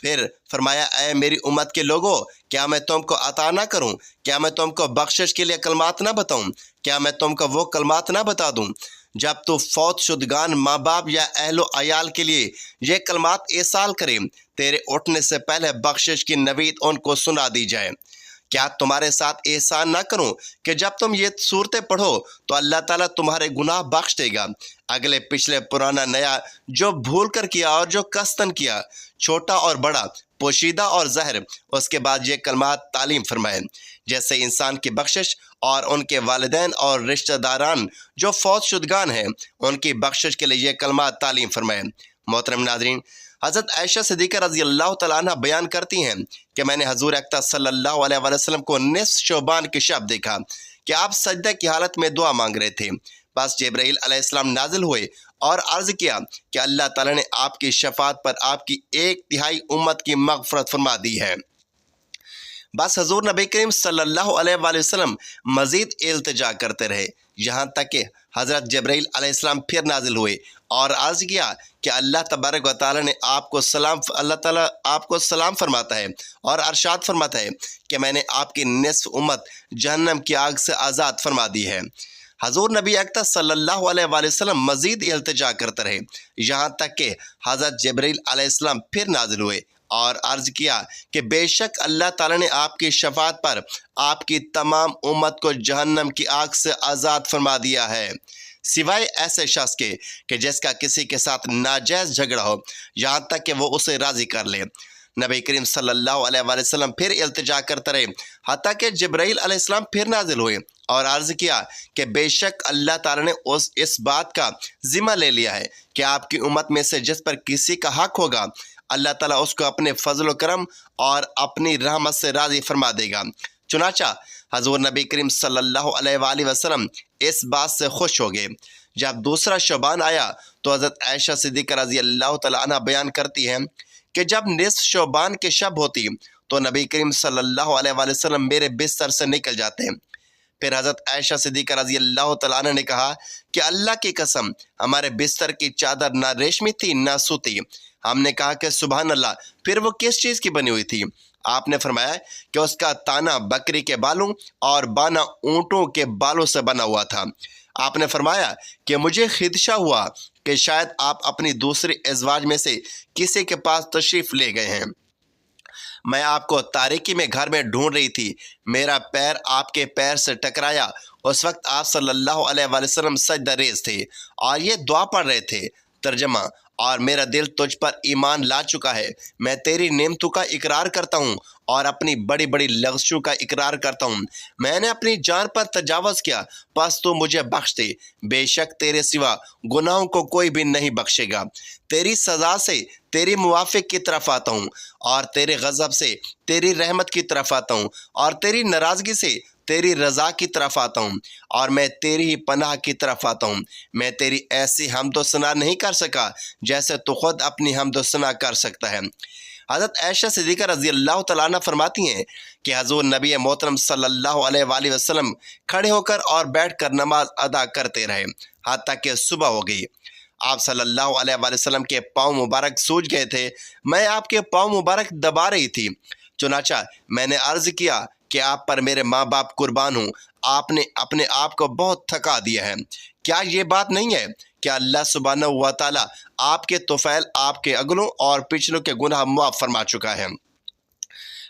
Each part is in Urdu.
پھر فرمایا اے میری امت کے لوگوں، کیا میں تم کو عطا نہ کروں؟ کیا میں تم کو بخشش کے لیے کلمات نہ بتاؤں؟ کیا میں تم کو وہ کلمات نہ بتا دوں جب تو فوت شدگان ماں باپ یا اہل و عیال کے لیے یہ کلمات ایصال کرے، تیرے اٹھنے سے پہلے بخشش کی نوید ان کو سنا دی جائے۔ کیا تمہارے ساتھ احسان نہ کروں کہ جب تم یہ صورتیں پڑھو تو اللہ تعالیٰ تمہارے گناہ بخش دے گا، اگلے پچھلے پرانا نیا، جو بھول کر کیا اور جو قصدن کیا، چھوٹا اور بڑا، پوشیدہ اور ظاہر۔ اس کے بعد یہ کلمات تعلیم فرمائے، جیسے انسان کی بخشش اور ان کے والدین اور رشتہ داران جو فوت شدگان ہیں ان کی بخشش کے لیے یہ کلمات تعلیم فرمائے۔ محترم ناظرین، حضرت عائشہ صدیقہ رضی اللہ تعالیٰ عنہ بیان کرتی ہیں کہ میں نے حضور اقدس صلی اللہ علیہ وآلہ وسلم کو نصف شعبان کی شب دیکھا کہ آپ سجدہ کی حالت میں دعا مانگ رہے تھے۔ بس جبرائیل علیہ السلام نازل ہوئے اور عرض کیا کہ اللہ تعالیٰ نے آپ کی شفاعت پر آپ کی 1/3 امت کی مغفرت فرما دی ہے۔ بس حضور نبی کریم صلی اللہ علیہ وآلہ وسلم مزید التجا کرتے رہے، یہاں تک کہ حضرت جبرائیل علیہ السلام پھر نازل ہوئے اور عرض کیا کہ اللہ تبارک و تعالیٰ نے اللہ تعالیٰ آپ کو سلام فرماتا ہے اور ارشاد فرماتا ہے کہ میں نے آپ کی نصف امت جہنم کی آگ سے آزاد فرما دی ہے۔ حضور نبی اقدس صلی اللہ علیہ وآلہ وسلم مزید التجا کرتے رہے، یہاں تک کہ حضرت جبرائیل علیہ السلام پھر نازل ہوئے اور عرض کیا کہ بے شک اللہ تعالیٰ نے آپ کی شفاعت پر آپ کی تمام امت کو جہنم کی آگ سے آزاد فرما دیا ہے، سوائے ایسے شخص کے کہ جس کا کسی کے ساتھ ناجائز جھگڑا ہو، یہاں تک کہ وہ اسے راضی کر لے۔ نبی کریم صلی اللہ علیہ وآلہ وسلم پھر التجا کرتے رہے، حتیٰ کہ جبرائیل علیہ السلام پھر نازل ہوئے اور عرض کیا کہ بے شک اللہ تعالیٰ نے اس بات کا ذمہ لے لیا ہے کہ آپ کی امت میں سے جس پر کسی کا حق ہوگا، اللہ تعالیٰ اس کو اپنے فضل و کرم اور اپنی رحمت سے راضی فرما دے گا۔ چنانچہ حضور نبی کریم صلی اللہ علیہ وآلہ وسلم اس بات سے خوش ہو گئے۔ جب دوسرا شعبان آیا تو حضرت عائشہ صدیقہ رضی اللہ تعالیٰ عنہ بیان کرتی ہیں کہ جب نصف شعبان کی شب ہوتی تو نبی کریم صلی اللہ علیہ وآلہ وسلم میرے بستر سے نکل جاتے۔ پھر حضرت عائشہ صدیقہ رضی اللہ تعالیٰ عنہ نے کہا کہ اللہ کی قسم، ہمارے بستر کی چادر نہ ریشمی تھی نہ سوتی۔ ہم نے کہا کہ سبحان اللہ، پھر وہ کس چیز کی بنی ہوئی تھی؟ آپ نے فرمایا کہ اس کا تانا بکری کے بالوں اور بانا اونٹوں کے بالوں سے بنا ہوا تھا۔ آپ نے فرمایا کہ مجھے خدشہ ہوا کہ شاید آپ اپنی دوسری ازواج میں سے کسی کے پاس تشریف لے گئے ہیں۔ میں آپ کو تاریکی میں گھر میں ڈھونڈ رہی تھی، میرا پیر آپ کے پیر سے ٹکرایا۔ اس وقت آپ صلی اللہ علیہ وآلہ وسلم سجدہ ریز تھے اور یہ دعا پڑھ رہے تھے۔ ترجمہ: اور میرا دل تجھ پر ایمان لا چکا ہے، میں تیری نعمتوں کا اقرار کرتا ہوں اور اپنی بڑی بڑی لغزشوں کا اقرار کرتا ہوں۔ میں نے اپنی جان پر تجاوز کیا، پس تو مجھے بخش دے، بے شک تیرے سوا گناہوں کو کوئی بھی نہیں بخشے گا۔ تیری سزا سے تیری موافق کی طرف آتا ہوں اور تیرے غضب سے تیری رحمت کی طرف آتا ہوں اور تیری ناراضگی سے تیری رضا کی طرف آتا ہوں اور میں تیری ہی پناہ کی طرف آتا ہوں۔ میں تیری ایسی حمد و ثنا نہیں کر سکا جیسے تو خود اپنی حمد و ثنا کر سکتا ہے۔ حضرت عائشہ صدیقہ رضی اللہ تعالیٰ عنہ فرماتی ہیں کہ حضور نبی محترم صلی اللہ علیہ وآلہ وسلم کھڑے ہو کر اور بیٹھ کر نماز ادا کرتے رہے حتیٰ کہ صبح ہو گئی۔ آپ صلی اللہ علیہ وآلہ وسلم کے پاؤں مبارک سوج گئے تھے، میں آپ کے پاؤں مبارک دبا رہی تھی۔ چنانچہ میں نے عرض کیا کہ آپ پر میرے ماں باپ قربان ہوں، آپ نے اپنے آپ کو بہت تھکا دیا ہے۔ کیا یہ بات نہیں ہے کہ اللہ سبحانہ و تعالیٰ آپ کے طفیل، آپ کے اگلوں اور پچھلوں کے گناہ معاف فرما چکا ہے؟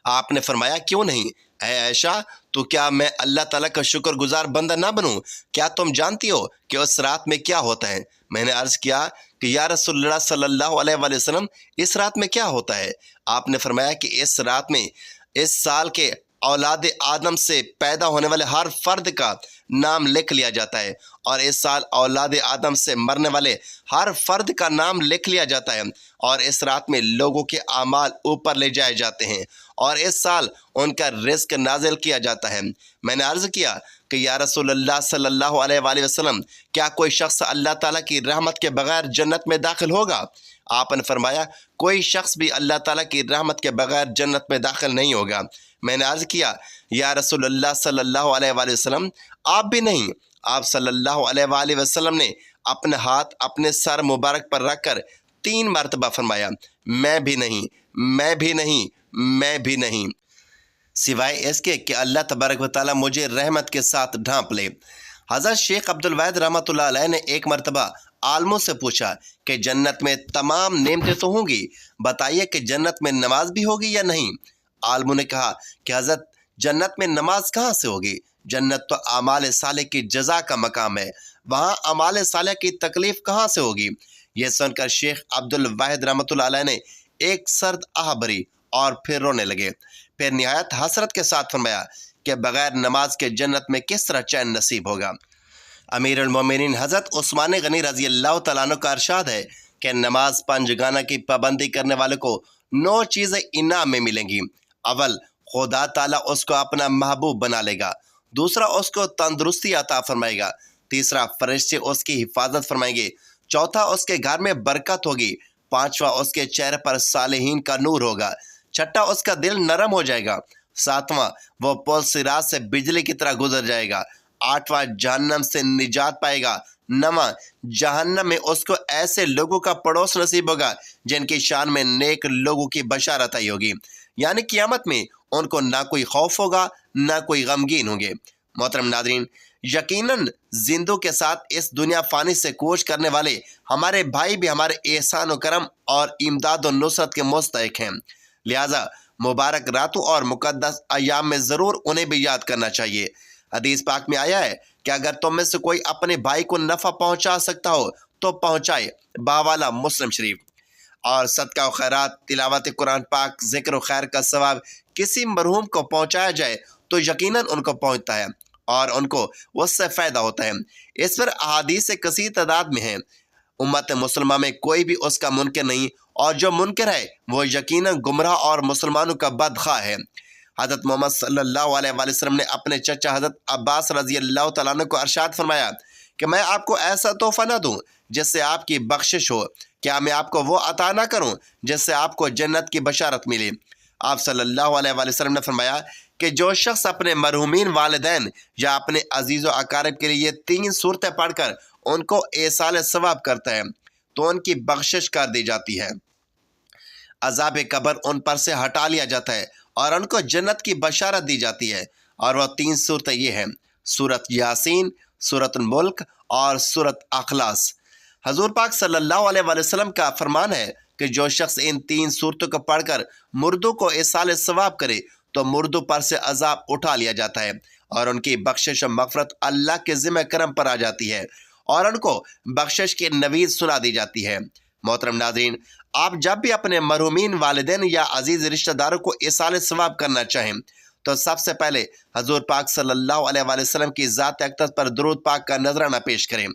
آپ نے فرمایا کیوں نہیں؟ اے عائشہ، تو کیا میں اللہ تعالیٰ کا شکر گزار بندہ نہ بنوں؟ کیا تم جانتی ہو کہ اس رات میں کیا ہوتا ہے؟ میں نے عرض کیا کہ یا رسول اللہ صلی اللہ علیہ وآلہ وسلم، اس رات میں کیا ہوتا ہے؟ آپ نے فرمایا کہ اس رات میں اس سال کے اولاد آدم سے پیدا ہونے والے ہر فرد کا نام لکھ لیا جاتا ہے اور اس سال اولاد آدم سے مرنے والے ہر فرد کا نام لکھ لیا جاتا ہے اور اس رات میں لوگوں کے اعمال اوپر لے جائے جاتے ہیں اور اس سال ان کا رزق نازل کیا جاتا ہے۔ میں نے عرض کیا کہ یا رسول اللہ صلی اللہ علیہ وآلہ وسلم، کیا کوئی شخص اللہ تعالیٰ کی رحمت کے بغیر جنت میں داخل ہوگا؟ آپ نے فرمایا کوئی شخص بھی اللہ تعالیٰ کی رحمت کے بغیر جنت میں داخل نہیں ہوگا۔ میں نے عرض کیا یا رسول اللہ صلی اللہ علیہ وآلہ وسلم، آپ بھی نہیں؟ آپ صلی اللہ علیہ وآلہ وسلم نے اپنا ہاتھ اپنے سر مبارک پر رکھ کر 3 مرتبہ فرمایا میں بھی نہیں، میں بھی نہیں، میں بھی نہیں، سوائے اس کے کہ اللہ تبارک و تعالیٰ مجھے رحمت کے ساتھ ڈھانپ لے۔ حضرت شیخ عبدالواحد رحمۃ اللہ علیہ نے ایک مرتبہ عالموں سے پوچھا کہ جنت میں تمام نعمتیں تو ہوں گی، بتائیے کہ جنت میں نماز بھی ہوگی یا نہیں؟ عالموں نے کہا کہ حضرت جنت میں نماز کہاں سے ہوگی؟ جنت تو اعمال صالح کی جزا کا مقام ہے، وہاں اعمال صالح کی تکلیف کہاں سے ہوگی؟ یہ سن کر شیخ عبدالواحد رحمۃ اللہ علیہ نے ایک سرد آہ بھری اور پھر رونے لگے۔ پھر نہایت حسرت کے ساتھ فرمایا کہ بغیر نماز کے جنت میں کس طرح چین نصیب ہوگا؟ امیر المومنین حضرت عثمان غنی رضی اللہ تعالیٰ عنہ کا ارشاد ہے کہ نماز پنجگانہ کی پابندی کرنے والے کو 9 چیزیں انعام میں ملیں گی۔ اول، خدا تعالیٰ اس کو اپنا محبوب بنا لے گا۔ دوسرا، اس کو تندرستی عطا فرمائے گا۔ تیسرا، فرشتے اس کی حفاظت فرمائیں گے۔ چوتھا، اس کے گھر میں برکت ہوگی۔ پانچواں، اس کے چہرے پر صالحین کا نور ہوگا۔ چھٹا، اس کا دل نرم ہو جائے گا۔ ساتواں، وہ پل صراط سے بجلی کی طرح گزر جائے گا۔ آٹھواں، جہنم سے نجات پائے گا۔ نواں، جہنم میں اس کو ایسے لوگوں کا پڑوس نصیب ہوگا جن کی شان میں نیک لوگوں کی بشارت آئی ہوگی، یعنی قیامت میں ان کو نہ کوئی خوف ہوگا نہ کوئی غمگین ہوں گے۔ محترم ناظرین، یقیناً زندوں کے ساتھ اس دنیا فانی سے کوچ کرنے والے ہمارے بھائی بھی ہمارے احسان و کرم اور امداد و نصرت کے مستحق ہیں، لہٰذا مبارک راتوں اور مقدس ایام میں ضرور انہیں بھی یاد کرنا چاہیے۔ حدیث پاک میں آیا ہے کہ اگر تم میں سے کوئی اپنے بھائی کو نفع پہنچا سکتا ہو تو پہنچائے، باوالا مسلم شریف۔ اور صدقہ و خیرات، تلاوت قرآن پاک، ذکر و خیر کا ثواب کسی مرحوم کو پہنچایا جائے تو یقیناً ان کو پہنچتا ہے اور ان کو اس سے فائدہ ہوتا ہے۔ اس پر احادیث کثیر تعداد میں ہیں۔ امت مسلمہ میں کوئی بھی اس کا منکر نہیں، اور جو منکر ہے وہ یقیناً گمراہ اور مسلمانوں کا بدخواہ ہے۔ حضرت محمد صلی اللہ علیہ وآلہ وسلم نے اپنے چچا حضرت عباس رضی اللہ تعالیٰ عنہ کو ارشاد فرمایا کہ میں آپ کو ایسا تحفہ نہ دوں جس سے آپ کی بخشش ہو، کیا میں آپ کو وہ عطا نہ کروں جس سے آپ کو جنت کی بشارت ملے؟ آپ صلی اللہ علیہ وآلہ وسلم نے فرمایا کہ جو شخص اپنے مرحومین والدین یا اپنے عزیز و اقارب کے لیے یہ 3 صورتیں پڑھ کر ان کو ایصال ثواب کرتا ہے تو ان کی بخشش کر دی جاتی ہے، عذاب قبر ان پر سے ہٹا لیا جاتا ہے اور ان کو جنت کی بشارت دی جاتی ہے۔ اور وہ 3 صورتیں یہ ہیں: سورت یاسین، سورت الملک اور سورت اخلاص۔ حضور پاک صلی اللہ علیہ وآلہ وسلم کا فرمان ہے کہ جو شخص ان 3 صورتوں کو پڑھ کر مردوں کو ایصال ثواب کرے تو مردوں پر سے عذاب اٹھا لیا جاتا ہے اور ان کی بخشش و مغفرت اللہ کے ذمہ کرم پر آ جاتی ہے اور ان کو بخشش کی نوید سنا دی جاتی ہے۔ محترم ناظرین، آپ جب بھی اپنے مرحومین والدین یا عزیز رشتہ داروں کو ایصال ثواب کرنا چاہیں تو سب سے پہلے حضور پاک صلی اللہ علیہ وآلہ وسلم کی ذات اقدس پر درود پاک کا نذرانہ پیش کریں۔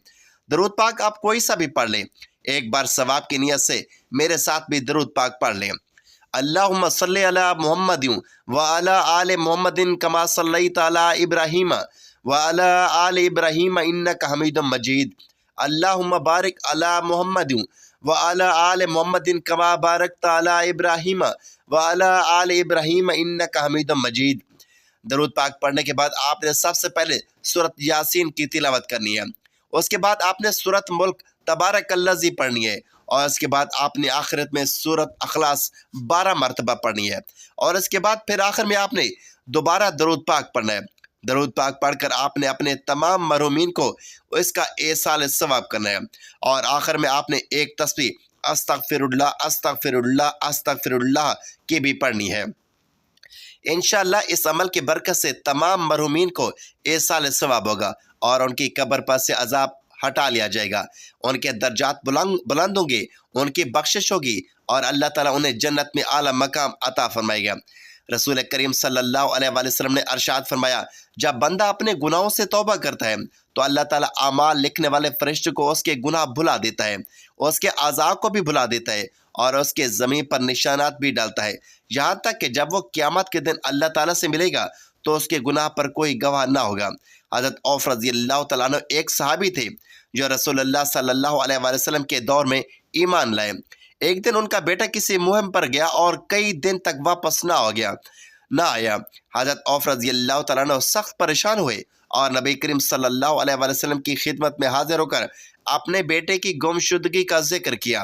درود پاک آپ کوئی سا بھی پڑھ لیں، ایک بار ثواب کی نیت سے میرے ساتھ بھی درود پاک پڑھ لیں۔ اللہم صلی علی محمد وعلی آل محمد کما صلیت علی ابراہیم وعلی آل ابراہیم انک حمید مجید۔ اللہم بارک علی محمد وعلی آل محمد کما بارکت علی ابراہیم وعلی آل ابراہیم انک حمید مجید۔ درود پاک پڑھنے کے بعد آپ نے سب سے پہلے سورت یاسین کی تلاوت کرنی ہے، اس کے بعد آپ نے سورت ملک تبارک الذی پڑھنی ہے، اور اس کے بعد آپ نے آخرت میں سورت اخلاص 12 مرتبہ پڑھنی ہے، اور اس کے بعد پھر آخر میں آپ نے دوبارہ درود پاک پڑھنا ہے۔ درود پاک پڑھ کر آپ نے اپنے تمام مرحومین کو اس کا ایصال ثواب کرنا ہے، اور آخر میں آپ نے ایک تسبیح استغفر اللہ استغفر اللہ استغفر اللہ کی بھی پڑھنی ہے۔ انشاءاللہ اس عمل کی برکت سے تمام مرحومین کو ایصال ثواب ہوگا اور ان کی قبر پر سے عذاب ہٹا لیا جائے گا، ان کے درجات بلند ہوں گے، ان کی بخشش ہوگی اور اللہ تعالیٰ انہیں جنت میں اعلیٰ مقام عطا فرمائے گا۔ رسول کریم صلی اللہ علیہ وآلہ وسلم نے ارشاد فرمایا، جب بندہ اپنے گناہوں سے توبہ کرتا ہے تو اللہ تعالیٰ اعمال لکھنے والے فرشتے کو اس کے گناہ بھلا دیتا ہے، اس کے اعضاء کو بھی بھلا دیتا ہے اور اس کے زمین پر نشانات بھی ڈالتا ہے، یہاں تک کہ جب وہ قیامت کے دن اللہ تعالیٰ سے ملے گا تو اس کے گناہ پر کوئی گواہ نہ ہوگا۔ حضرت عوف رضی اللہ تعالیٰ عنہ ایک صحابی تھے جو رسول اللہ صلی اللہ علیہ وآلہ وسلم کے دور میں ایمان لائے۔ ایک دن ان کا بیٹا کسی مہم پر گیا اور کئی دن تک واپس نہ آیا۔ حضرت عوف رضی اللہ تعالیٰ عنہ سخت پریشان ہوئے اور نبی کریم صلی اللہ علیہ وآلہ وسلم کی خدمت میں حاضر ہو کر اپنے بیٹے کی گمشدگی کا ذکر کیا۔